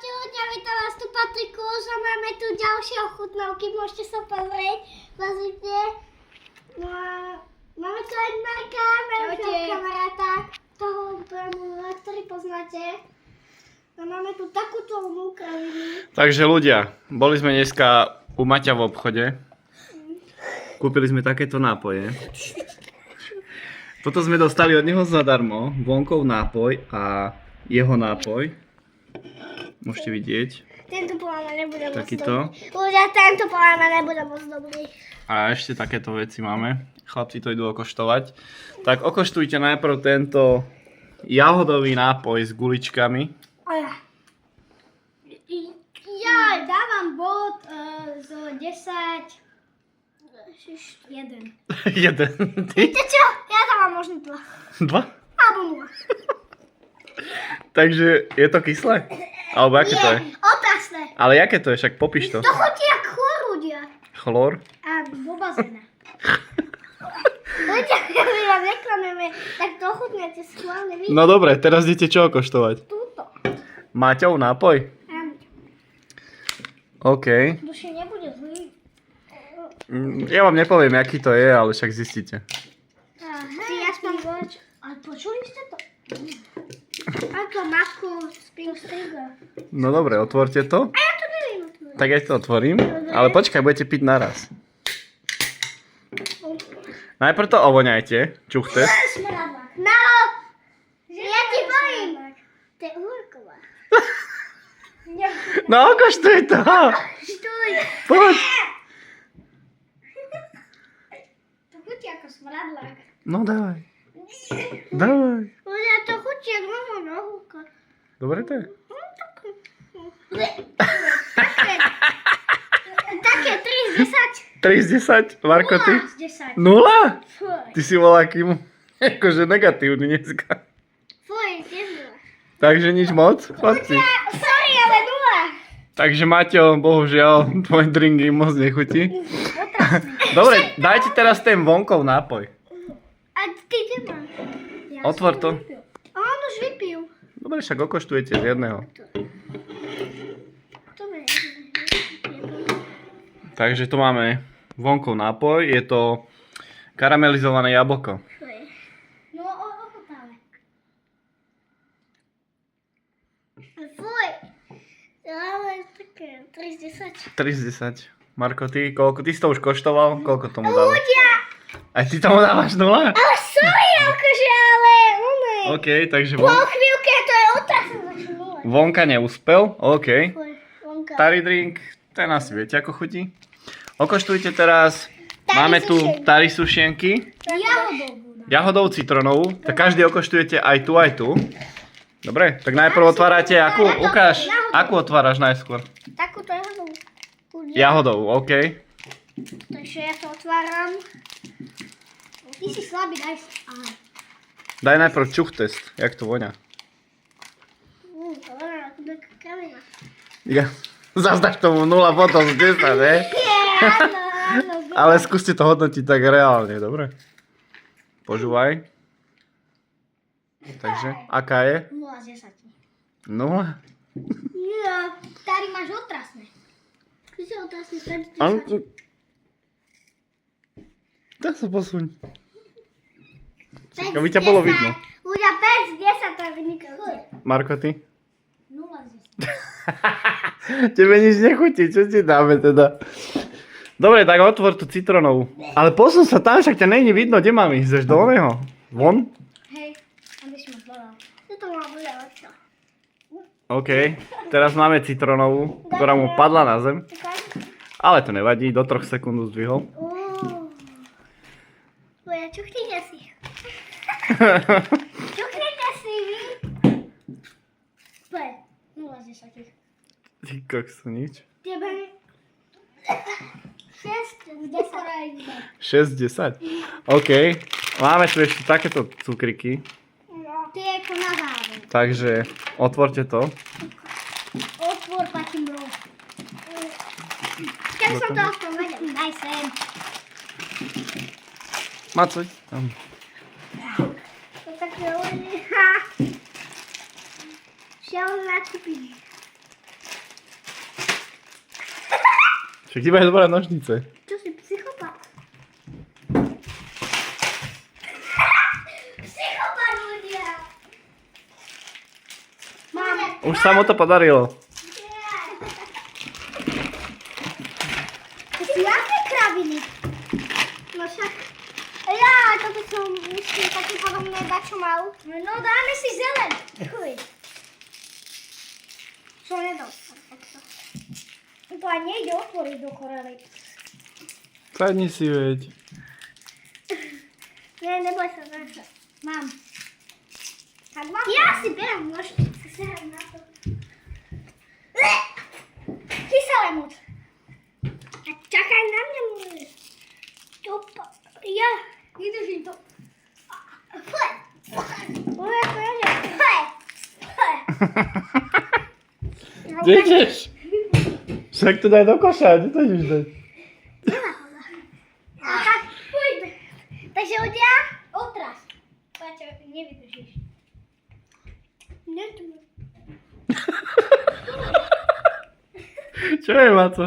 Čaute ľudia, vítam vás tu Patrikus a máme tu ďalšie ochutnávky, môžete sa pozrieť, pozrite. No a máme tu aj Marka, máme tu kamaráta, toho ktorý poznáte. A máme tu takúto kravinu. Takže ľudia, boli sme dneska u Maťa v obchode. Kúpili sme takéto nápoje. Toto sme dostali od neho zadarmo, vonkov nápoj a jeho nápoj. Môžete vidieť. Tento podľa mňa nebude moc Takýto. dobrý. Ľudia, tento podľa mňa nebude moc dobrý. A ešte takéto veci máme. Chlapci to idú okoštovať. Tak okoštujte najprv tento jahodový nápoj s guličkami. Ja dávam bod z 10... 1. Jeden. Ty? Viete čo? Ja dávam možno 2. Dva? Alebo 0. Takže je to kyslé? Alebo aké to je? Otrasné. Ale aké to je? Však popíš to. To chutí jak chlor, ľudia. Chlor? A vo bazéne. Ľudia, keď my vám reklamujeme, tak to ochutnáte schválne. Vy No dobre, teraz idete čo okoštovať? túto. Maťov nápoj? Áno. OK. Duši nebude zlý. Ja vám nepoviem, aký to je, ale však zistíte. Si aspoň voč. Ale počuli ste to? Ako Marko Spring Stringer. No dobre, otvorte to. A ja to neviem otvoriť. Tak ja to otvorím. Ale počkaj, budete piť naraz. Najprv to ovoňajte. Čuchte. Smradlák. No! Ja ti poviem. To je uhorková. No okoštuj to. Štuj. Poď. To chutí ako smradlák. No dávaj. Dávaj. Ľudia, to chutí ako mama nohúka. Dobre to je? Také 3 z 10. 3 z 10. Marko, ty? 0 z 10. 0? Fuj. Ty si voľakým akože negatívny dneska. Fuj, tiež 0. Takže nič moc, chlapci. Sorry, ale 0. Takže Maťo, bohužiaľ, tvoj drink im moc nechutí. Otrasný. Dobre, dajte teraz ten vonkov nápoj. A ty kde máš? Ja Otvor som to. vypil. A on už vypil. Dobre, však okoštujete z jedného. To mi Takže tu máme vonkov nápoj, je to karamelizované jablko. No, ochutnáme. Fuj. Ale také 3 z 10. 3 z 10. Marko, ty, koľko? Ty si to už koštoval? Koľko tomu dávaš? Ľudia! Aj ty tomu dávaš 0? Ale sorry, akože, ale umej. OK, takže Po chvíľke to je otrasné za 0. vonka neúspel. OK. Fuj, vonka. Tari drink, ten asi viete, ako chutí. Okoštujte teraz. Máme tu sušienky. tari sušienky. Jahodovú. Jahodovú citronovú. Tak každý okoštujete aj tu, aj tu. Dobre, tak najprv otvárate akú? Ukáž, akú otváraš najskôr? Takúto jahodovú. Jahodovú, OK. Takže ja to otváram. Ty si slabý, daj si. Aha. Daj najprv čuch test, jak to voňa. To je ako taká kravina. Ja, zazdáš tomu 0 potom z 10, ne? Áno, áno. Ale skúste to hodnotiť tak reálne, dobre? Počúvaj. Takže, aká je? 0 z 10. 0? Ja, tady máš otrasné. Ty si otrasný, stať 10. Anku. Tak sa posuň. Aby ťa bolo vidno. Ľudia, 5 z 10 to je vynikajúce. Marko, ty? 0 z 10. Tebe nič nechutí, čo ti dáme teda? Dobre, tak otvor tú citronovú. Ale posun sa tam, však ťa není vidno, kde mám ísť? Chceš do oného? Von? Hej, aby si ma zvolal. To má bude lepšie. OK. Teraz máme citronovú, ktorá mu padla na zem. Ale to nevadí, do 3 sekúnd ju zdvihol. Ľudia, čuchnite si. Čuchnite si vy. 0 z 10. Ty kokso, nič. Tebe 6 z 10. 6 z 10. OK. Máme tu ešte takéto cukriky. No, to je ako na záver. Takže otvorte to. Otvor takým bro. Keď som to aspoň vedel, daj sem. Macuj. Tam. To také ľudí. Šiel nakúpiť. Však ti bude dobrá nožnice. Čo si psychopat? Psychopat ľudia! Mám. Už sa mu to podarilo. To sú jaké kraviny? No však... Ja, to by som myslím taký podobný dačo mal. No dáme si zelen. Chuj. Čo nedostal takto. To aj nejde otvoriť do korely. Sadni si, veď. Nie, neboj sa, zase. Mám. Tak mám. Ja si berám nožnice, serem na to. Kyselé moc. A čakaj na mňa, môžeš. Ja, vydržím to. Fuj. Moja koľa. Fuj. Kde ideš? Však to daj do koša, kde to ideš dať? Tak, fuj. Takže ľudia, otras. Paťo, nevydržíš. Čo je, Maco?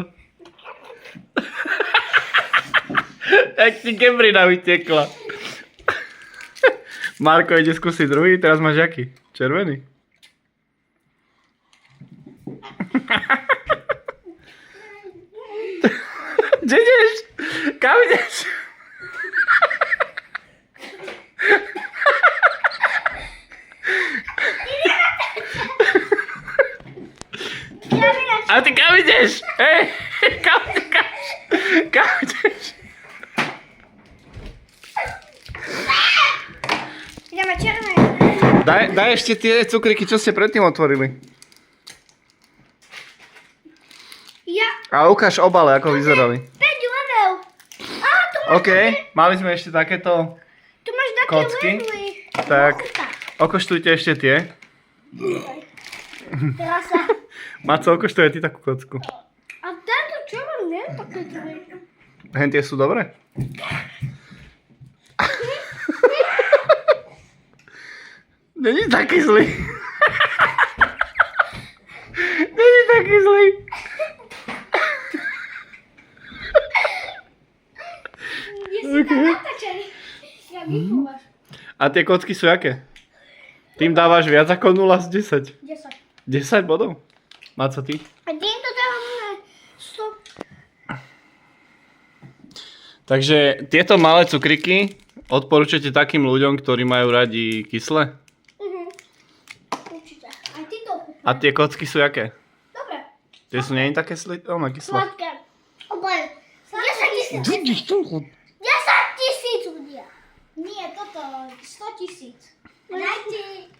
Jak ti kebrina vytekla. Marko ide skúsiť druhý, teraz máš aký? Červený? Kde ideš? Kam ideš? A ty kam ideš? Hej, kam ideš? Kam ideš? Ideme červené. Daj ešte tie cukriky, čo ste predtým otvorili. Ja, A ukáž obale, ako vyzerali. 5 level. Á, tu máš OK, mali sme ešte takéto Tu máš také kocky. levely. Tak, Ochutá. okoštujte ešte tie. Teraz sa... Maco, okoštuje ty takú kocku. A tento červený nie je také zlý. Hen tie sú dobré? Není taký zlý. Není taký zlý. Je si Ok. tam natačený. Ja vychúvaš. A tie kocky sú aké? Tým dávaš viac ako 0 z 10. 10. 10 bodov? Maco, ty? A týmto dávame 100. Takže tieto malé cukriky odporúčate takým ľuďom, ktorí majú radi kyslé? Určite. Aj ty to ochutnáš. A tie kocky sú aké? Dobre. Tie sú nie také kyslé? Sladké. Oboje. 10 000. 10 000 ľudia. Nie, toto 100 000. Dajte